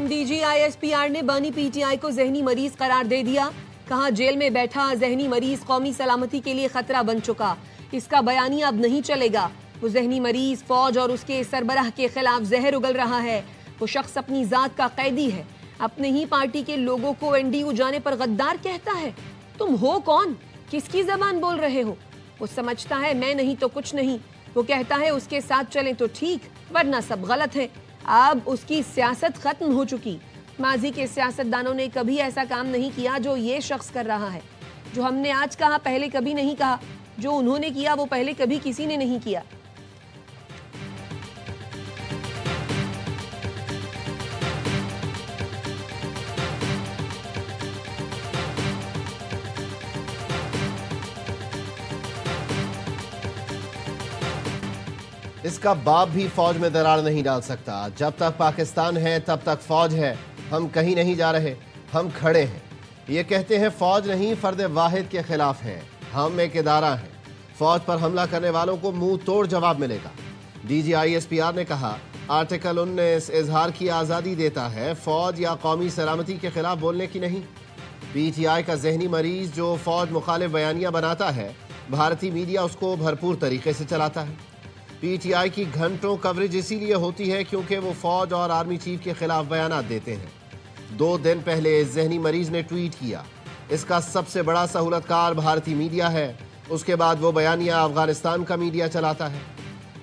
DGISPR ने बानी PTI को जहनी मरीज करार दे दिया। कहा जेल में बैठा जहनी मरीज कौमी सलामती के लिए खतरा बन चुका, इसका बयानिया अब नहीं चलेगा। वो जहनी मरीज फौज और उसके सरबराह के खिलाफ जहर उगल रहा है। वो शख्स अपनी जात का कैदी है, अपने ही पार्टी के लोगों को NDU जाने पर गद्दार कहता है। तुम हो कौन, किसकी जबान बोल रहे हो? वो समझता है मैं नहीं तो कुछ नहीं। वो कहता है उसके साथ चलें तो ठीक, वरना सब गलत है। अब उसकी सियासत खत्म हो चुकी। माजी के सियासतदानों ने कभी ऐसा काम नहीं किया जो ये शख्स कर रहा है। जो हमने आज कहा पहले कभी नहीं कहा, जो उन्होंने किया वो पहले कभी किसी ने नहीं किया। इसका बाप भी फौज में दरार नहीं डाल सकता। जब तक पाकिस्तान है तब तक फौज है। हम कहीं नहीं जा रहे, हम खड़े हैं। ये कहते हैं फौज नहीं, फर्द वाहिद के खिलाफ है। हम एक इदारा हैं। फौज पर हमला करने वालों को मुंह तोड़ जवाब मिलेगा। DGISPR ने कहा आर्टिकल 19 इजहार की आज़ादी देता है, फौज या कौमी सलामती के खिलाफ बोलने की नहीं। PTI का जहनी मरीज जो फौज मुखालिफ बयानिया बनाता है, भारतीय मीडिया उसको भरपूर तरीके से चलाता है। PTI की घंटों कवरेज इसीलिए होती है क्योंकि वो फौज और आर्मी चीफ के खिलाफ बयानात देते हैं। 2 दिन पहले जहनी मरीज ने ट्वीट किया, इसका सबसे बड़ा सहूलतकार भारतीय मीडिया है। उसके बाद वो बयानिया अफगानिस्तान का मीडिया चलाता है।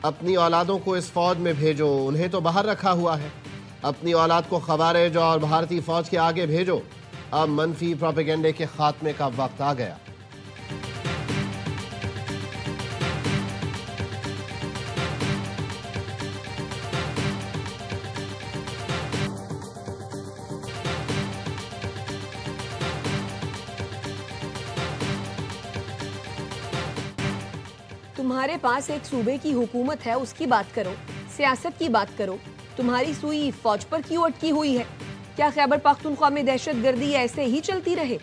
अपनी औलादों को इस फौज में भेजो, उन्हें तो बाहर रखा हुआ है। अपनी औलाद को खवारिज और भारतीय फौज के आगे भेजो। अब मनफी प्रोपेगेंडे के खात्मे का वक्त आ गया। तुम्हारे पास एक सूबे की हुकूमत है, उसकी बात करो, सियासत की बात करो। तुम्हारी सुई फौज पर क्यों अटकी हुई है? क्या खैबर पख्तूनख्वा में दहशतगर्दी ऐसे ही चलती रहे?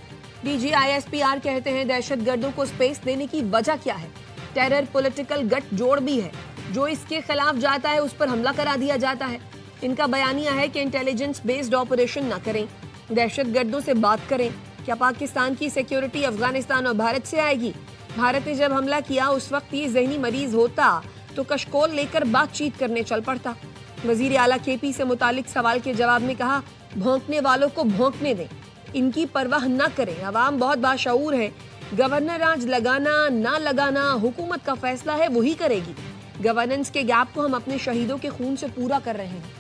DGISPR कहते हैं दहशतगर्दों को स्पेस देने की वजह क्या है? टेरर पॉलिटिकल गठ जोड़ भी है। जो इसके खिलाफ जाता है उस पर हमला करा दिया जाता है। इनका बयानिया है कि इंटेलिजेंस बेस्ड ऑपरेशन ना करें, दहशतगर्दों से बात करें। क्या पाकिस्तान की सिक्योरिटी अफगानिस्तान और भारत से आएगी? भारत ने जब हमला किया उस वक्त ये जहनी मरीज होता तो कशकोल लेकर बातचीत करने चल पड़ता। वजीर आला KP से मुतालिक सवाल के जवाब में कहा भौंकने वालों को भौंकने दें, इनकी परवाह न करें। अवाम बहुत बाशऊर है। गवर्नर राज लगाना ना लगाना हुकूमत का फैसला है, वही करेगी। गवर्नेंस के गैप को हम अपने शहीदों के खून से पूरा कर रहे हैं।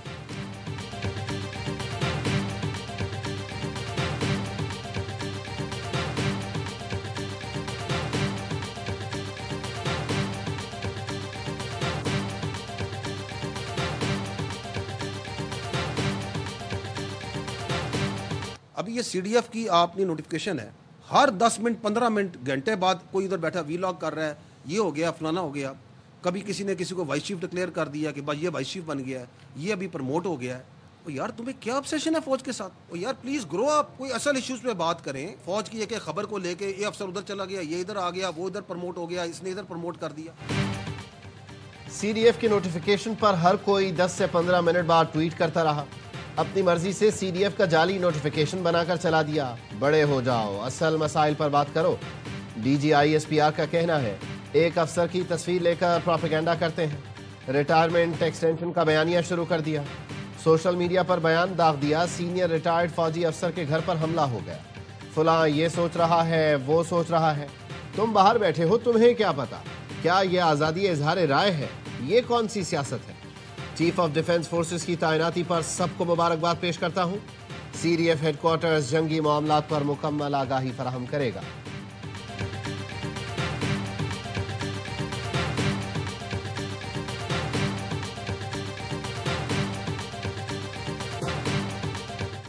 अभी ये CDF की आपने नोटिफिकेशन है, हर 10 मिनट 15 मिनट घंटे बाद कोई उधर बैठा वीलॉग कर रहा है, ये हो गया फलाना हो गया। कभी किसी ने किसी को वाइस चीफ डिक्लेयर कर दिया कि भाई ये वाइस चीफ बन गया है, ये अभी प्रमोट हो गया है। तो यार तुम्हें क्या ऑब्सेशन है फौज के साथ? तो यार प्लीज ग्रो अप, कोई असल इश्यूज पे बात करें। फौज की एक खबर को लेके ये अफसर उधर चला गया, ये इधर आ गया, वो इधर प्रमोट हो गया, इसने इधर प्रमोट कर दिया। CDF की नोटिफिकेशन पर हर कोई 10 से 15 मिनट बाद ट्वीट करता रहा। अपनी मर्जी से CDF का जाली नोटिफिकेशन बनाकर चला दिया। बड़े हो जाओ, असल मसाइल पर बात करो। DGISPR का कहना है एक अफसर की तस्वीर लेकर प्रोपेगेंडा करते हैं। रिटायरमेंट एक्सटेंशन का बयानिया शुरू कर दिया। सोशल मीडिया पर बयान दाग दिया, सीनियर रिटायर्ड फौजी अफसर के घर पर हमला हो गया। फलां ये सोच रहा है, वो सोच रहा है। तुम बाहर बैठे हो, तुम्हें क्या पता? क्या ये आज़ादी इजहार राय है? ये कौन सी सियासत है? चीफ ऑफ डिफेंस फोर्सेस की तैनाती पर सबको मुबारकबाद पेश करता हूं। CDF हेडक्वार्टर्स जंगी मामलात पर मुकम्मल आगाही फराहम करेगा।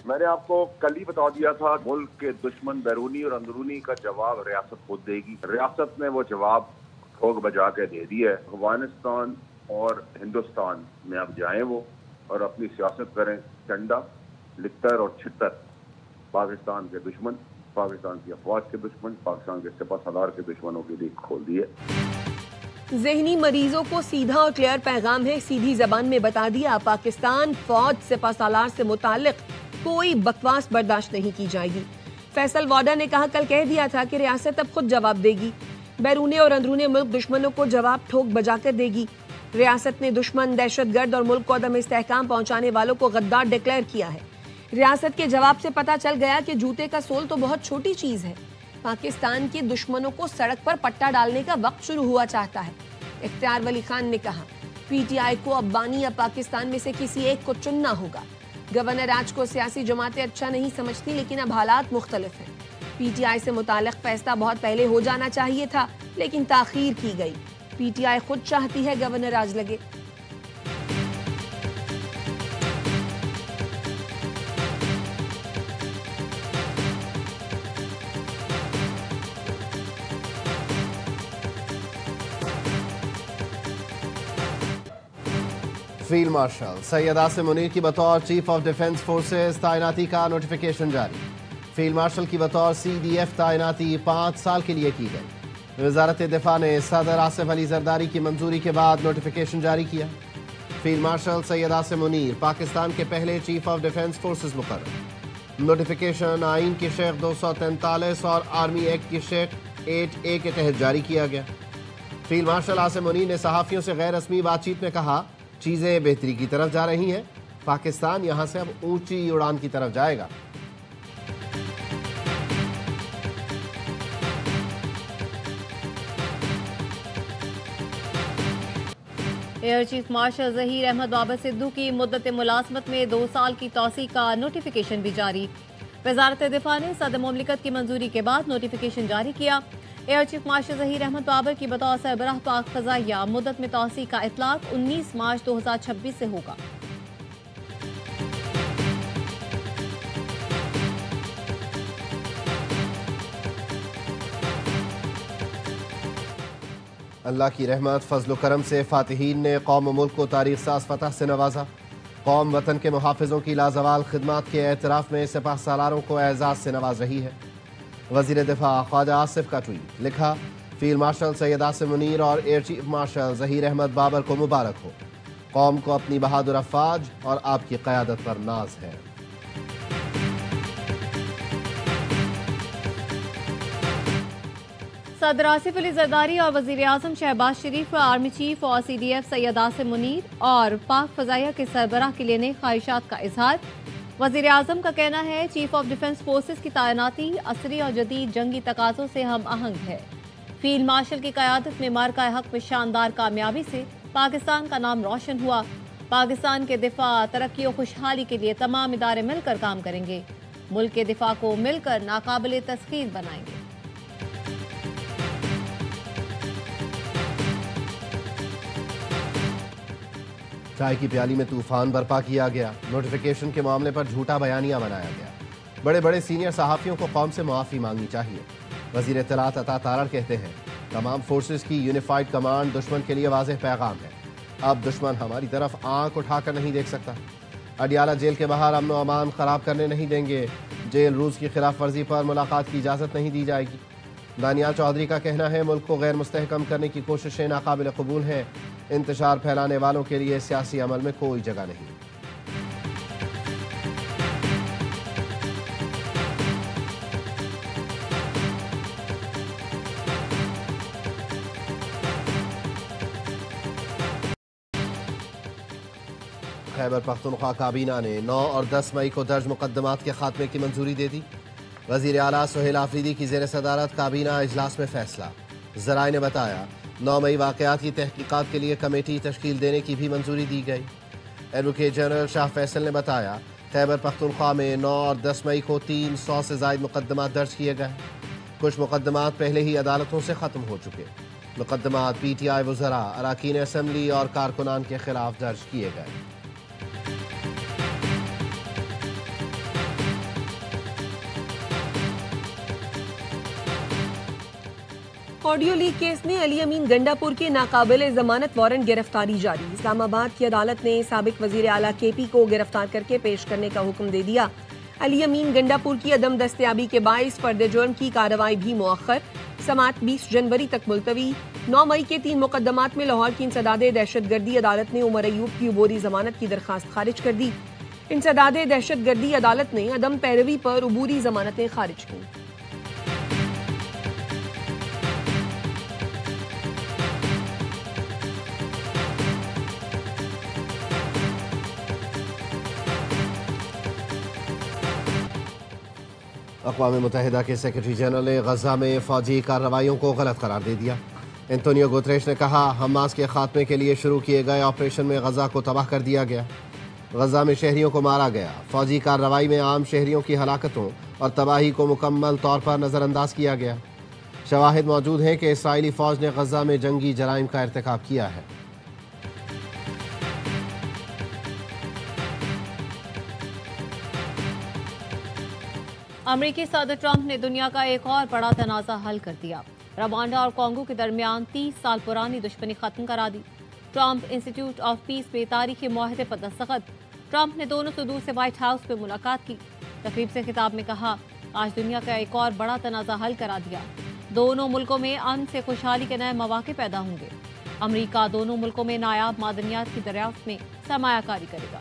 मैंने आपको कल ही बता दिया था, मुल्क के दुश्मन बैरूनी और अंदरूनी का जवाब रियासत खुद देगी। रियासत ने वो जवाब ठोक बजा के दे दिया है। अफगानिस्तान और हिंदुस्तान में अब जाएं वो और अपनी सियासत करें। चंडा, लित्तर और छितर पाकिस्तान के दुश्मन, पाकिस्तान की अफवाज के दुश्मन, पाकिस्तान के सिपहसालार के दुश्मनों के लिए खोल दिए। ज़हनी मरीजों को सीधा और क्लियर पैगाम है, सीधी जबान में बता दिया। पाकिस्तान फौज सिपहसालार से मुताल्लिक کوئی بکواس برداشت نہیں کی جائے گی۔ فیصل واڈا نے کہا، کل کہہ دیا تھا کہ ریاست اب خود جواب دے گی، بیرون اور اندرون ملک دشمنوں کو جواب ٹھوک بجا کر دے گی۔ ریاست نے دشمن، دہشت گرد اور ملک کو عدم استحکام پہنچانے والوں کو غدار ڈکلیئر کیا ہے۔ ریاست کے جواب سے پتہ چل گیا کہ جوتے کا سول تو بہت چھوٹی چیز ہے۔ پاکستان کے دشمنوں کو سڑک پر پٹا ڈالنے کا وقت شروع ہوا چاہتا ہے۔ اختیار ولی خان نے کہا، پی ٹی آئی کو اب بانی یا پاکستان میں سے کسی ایک کو چننا ہوگا۔ گورنر آج کو سیاسی جماعتیں اچھا نہیں سمجھتی، لیکن اب حالات مختلف ہیں۔ پی ٹی آئی سے متعلق فیصلہ بہت پہلے ہو جانا چاہیے تھا، لیکن تاخیر کی گئی۔ پی ٹی آئی خود چاہتی ہے گورنر راج لگے۔ فیلڈ مارشل سید عاصم منیر کی بطور چیف آف ڈیفنس فورسز تعیناتی کا نوٹیفیکیشن جاری۔ فیلڈ مارشل کی بطور سی ڈی ایف تعیناتی 5 سال کے لیے کی گئی۔ وزارت دفاع نے صدر آصف علی زرداری کی منظوری کے بعد نوٹیفیکیشن جاری کیا۔ فیلڈ مارشل سید عاصم منیر پاکستان کے پہلے چیف آف ڈیفنس فورسز مقرر۔ نوٹیفیکیشن آئین کی شیخ 243 اور آرمی ایکٹ کی شیخ 8A کے تحت جاری کیا گیا۔ فیلڈ مارشل عاصم منیر نے صحافیوں سے غیر رسمی بات چیت میں کہا، چیزیں بہتری کی طرف جا رہی ہیں، پاکستان یہاں سے اب اونچی اڑان کی طرف جائے گا۔ Air chief marshal Zaheer Ahmed Babar Sidhu کی مدت ملازمت میں 2 سال کی توسیع کا نوٹیفیکیشن بھی جاری۔ وزارت دفاع نے صدر مملکت کی منظوری کے بعد نوٹیفیکیشن جاری کیا۔ Air chief marshal Zaheer Ahmed Babar کی بطور سربراہ پاک فضائیہ مدت میں توسیع کا اطلاق 19 مارچ 2026 سے ہوگا۔ اللہ کی رحمت، فضل و کرم سے فاتحین نے قوم و ملک کو تاریخ ساز فتح سے نوازا۔ قوم وطن کے محافظوں کی لازوال خدمات کے اعتراف میں سپاہ سالاروں کو اعزاز سے نواز رہی ہے۔ وزیر دفاع خواجہ آصف کا ٹویٹ، لکھا، فیلڈ مارشل سید عاصم منیر اور air chief marshal Zaheer Ahmed Babar کو مبارک ہو۔ قوم کو اپنی بہادر افواج اور آپ کی قیادت پر ناز ہے۔ صدر آصف علی زرداری اور وزیر اعظم شہباز شریف آرمی چیف اور سی ڈی ایف سید عاصم منیر اور پاک فضائیہ کے سربراہ کے لیے نئے خواہشات کا اظہار۔ وزیر اعظم کا کہنا ہے، چیف آف ڈیفنس فورسز کی تعیناتی عصری اور جدید جنگی تقاضوں سے ہم آہنگ ہے۔ فیلڈ مارشل کی قیادت میں مارکہ حق میں شاندار کامیابی سے پاکستان کا نام روشن ہوا۔ پاکستان کے دفاع، ترقی و خوشحالی کے لیے تمام ادارے مل کر کام کریں گے۔ ملک کے دفاع کو مل کر ناقابل تسخیر بنائیں گے۔ چائے کی پیالی میں طوفان برپا کیا گیا۔ نوٹیفیکیشن کے معاملے پر جھوٹا بیانیہ بنایا گیا۔ بڑے بڑے سینئر صحافیوں کو قوم سے معافی مانگنی چاہیے۔ وزیر اطلاعات عطا تارڑ کہتے ہیں، تمام فورسز کی یونیفائڈ کمانڈ دشمن کے لیے واضح پیغام ہے۔ اب دشمن ہماری طرف آنکھ اٹھا کر نہیں دیکھ سکتا۔ اڈیالہ جیل کے باہر امن و امان خراب کرنے نہیں دیں گے۔ جیل روز کی خلاف ورزی پر ملاقات کی اجازت نہیں دی جائے گی۔ دانیال چودھری کا کہنا ہے، ملک کو غیر مستحکم کرنے کی کوششیں ناقابل قبول ہیں۔ انتشار پھیلانے والوں کے لیے سیاسی عمل میں کوئی جگہ نہیں۔ خیبر پختونخوا کابینہ نے 9 اور 10 مئی کو درج مقدمات کے خاتمے کی منظوری دے دی۔ وزیر اعلیٰ سہیل آفریدی کی زیر صدارت کابینہ اجلاس میں فیصلہ۔ ذرائع نے بتایا، 9 مئی واقعات کی تحقیقات کے لیے کمیٹی تشکیل دینے کی بھی منظوری دی گئی۔ ایڈوکیٹ جنرل شاہ فیصل نے بتایا، خیبر پختونخوا میں 9 اور 10 مئی کو 300 سے زائد مقدمات درج کیے گئے۔ کچھ مقدمات پہلے ہی عدالتوں سے ختم ہو چکے۔ مقدمات پی ٹی آئی وزراء، اراکین اسمبلی اور کارکنان کے خلاف درج کیے گئے۔ آڈیو لیک کیس میں علی امین گنڈا پور کے ناقابل ضمانت وارنٹ گرفتاری جاری۔ اسلام آباد کی عدالت نے سابق وزیر اعلیٰ کے پی کو گرفتار کر کے پیش کرنے کا حکم دے دیا۔ علی امین گنڈا پور کی عدم دستیابی کے باعث فرد جرم کی کارروائی بھی مؤخر، سماعت 20 جنوری تک ملتوی۔ 9 مئی کے 3 مقدمات میں لاہور کی انسداد دہشت گردی عدالت نے عمر ایوب کی عبوری ضمانت کی درخواست خارج کر دی۔ इंसदाद दहशत गर्दी अदालत ने अदम पैरवी पर अबूरी जमानतें खारिज की। अक़वाम मुत्तहिदा के सेक्रेटरी जनरल ने गजा में फ़ौजी कार्रवाइयों को गलत करार दे दिया। एंटोनियो गुतरेश ने कहा, हमास के खात्मे के लिए शुरू किए गए ऑपरेशन में गजा को तबाह कर दिया गया। गजा में शहरियों को मारा गया। फ़ौजी कार्रवाई में आम शहरियों की हलाकतों और तबाही को मुकम्मल तौर पर नज़रअंदाज किया गया। शवाहिद मौजूद हैं कि इसराइली फ़ौज ने गजा में जंगी जराइम का इर्तिकाब किया है। अमरीकी सदर ट्रंप ने दुनिया का एक और बड़ा तनाज़ा हल कर दिया। रवांडा और कॉन्गो के दरमियान 30 साल पुरानी दुश्मनी खत्म करा दी। ट्रंप इंस्टीट्यूट ऑफ पीस में तारीखी मुआहदे पर दस्तखत। ट्रंप ने दोनों सदूर से व्हाइट हाउस में मुलाकात की। तकरीब से खिताब में कहा, आज दुनिया का एक और बड़ा तनाज़ा हल करा दिया। दोनों मुल्कों में अमन से खुशहाली के नए मौके पैदा होंगे। अमरीका दोनों मुल्कों में नायाब मादनियात की दरियाफ्त में सरमायाकारी करेगा।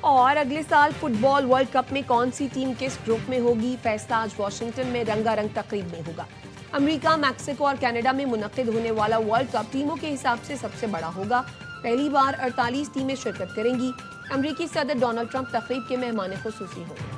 और अगले साल फुटबॉल वर्ल्ड कप में कौन सी टीम किस ग्रुप में होगी, फैसला आज वाशिंगटन में रंगारंग तकरीब में होगा। अमेरिका, मैक्सिको और कनाडा में मुनक्किद होने वाला वर्ल्ड कप टीमों के हिसाब से सबसे बड़ा होगा। पहली बार 48 टीमें शिरकत करेंगी। अमेरिकी सदर डोनाल्ड ट्रंप तकरीब के मेहमान खुसूसी होंगे।